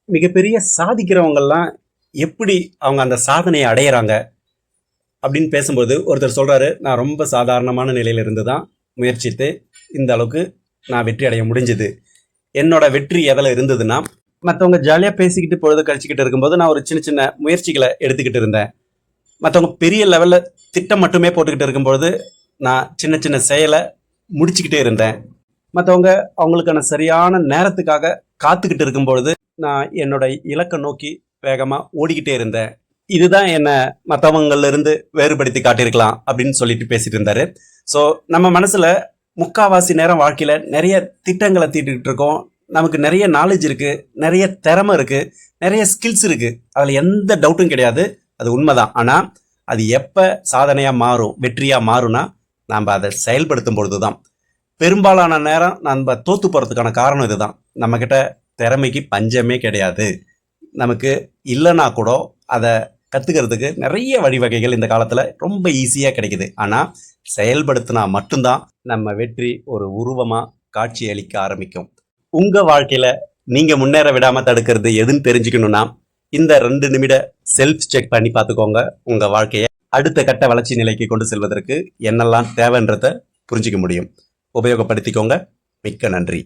மிகப்பெரிய சாதிக்கிறவங்கெல்லாம் எப்படி அவங்க அந்த சாதனையை அடையிறாங்க அப்படின்னு பேசும்போது ஒருத்தர் சொல்கிறாரு, நான் ரொம்ப சாதாரணமான நிலையில இருந்து தான் முயற்சித்து இந்த அளவுக்கு நான் வெற்றி அடைய முடிஞ்சுது. என்னோட வெற்றி எதில் இருந்ததுன்னா, மற்றவங்க ஜாலியாக பேசிக்கிட்டு பொழுது கழிச்சிக்கிட்டு இருக்கும்போது நான் ஒரு சின்ன சின்ன முயற்சிகளை எடுத்துக்கிட்டு இருந்தேன். மற்றவங்க பெரிய லெவலில் திட்டம் மட்டுமே போட்டுக்கிட்டு இருக்கும்பொழுது நான் சின்ன சின்ன செயலை முடிச்சுக்கிட்டே இருந்தேன். மற்றவங்க அவங்களுக்கான சரியான நேரத்துக்காக காத்துக்கிட்டு இருக்கும்பொழுது நான் என்னோட இலக்கை நோக்கி வேகமாக ஓடிக்கிட்டே இருந்தேன். இதுதான் என்னை மற்றவங்கள்ல இருந்து வேறுபடுத்தி காட்டியிருக்கலாம் அப்படின்னு சொல்லிட்டு பேசிட்டு இருந்தாரு. ஸோ நம்ம மனசில் முக்காவாசி நேரம் வாழ்க்கையில் நிறைய திட்டங்களை தீட்டிக்கிட்டு இருக்கோம். நமக்கு நிறைய நாலேஜ் இருக்குது, நிறைய திறமை இருக்குது, நிறைய ஸ்கில்ஸ் இருக்குது. அதில் எந்த டவுட்டும் கிடையாது, அது உண்மைதான். ஆனால் அது எப்போ சாதனையாக மாறும், வெற்றியாக மாறும்னா நாம் அதை செயல்படுத்தும் பொழுது தான். பெரும்பாலான நேரம் நம்ம தோற்று போகிறதுக்கான காரணம் இதுதான். நம்மக்கிட்ட திறமைக்கு பஞ்சமே கிடையாது. நமக்கு இல்லைன்னா கூட அதை கற்றுக்கிறதுக்கு நிறைய வழிவகைகள் இந்த காலத்தில் ரொம்ப ஈஸியாக கிடைக்குது. ஆனால் செயல்படுத்தினா மட்டும்தான் நம்ம வெற்றி ஒரு உருவமாக காட்சி அளிக்க ஆரம்பிக்கும். உங்கள் வாழ்க்கையில் நீங்கள் முன்னேற விடாமல் தடுக்கிறது எதுன்னு தெரிஞ்சுக்கணுன்னா இந்த 2 நிமிட செல்ஃப் செக் பண்ணி பார்த்துக்கோங்க. உங்கள் வாழ்க்கையை அடுத்த கட்ட வளர்ச்சி நிலைக்கு கொண்டு செல்வதற்கு என்னெல்லாம் தேவைன்றதை புரிஞ்சிக்க முடியும். உபயோகப்படுத்திக்கோங்க. மிக்க நன்றி.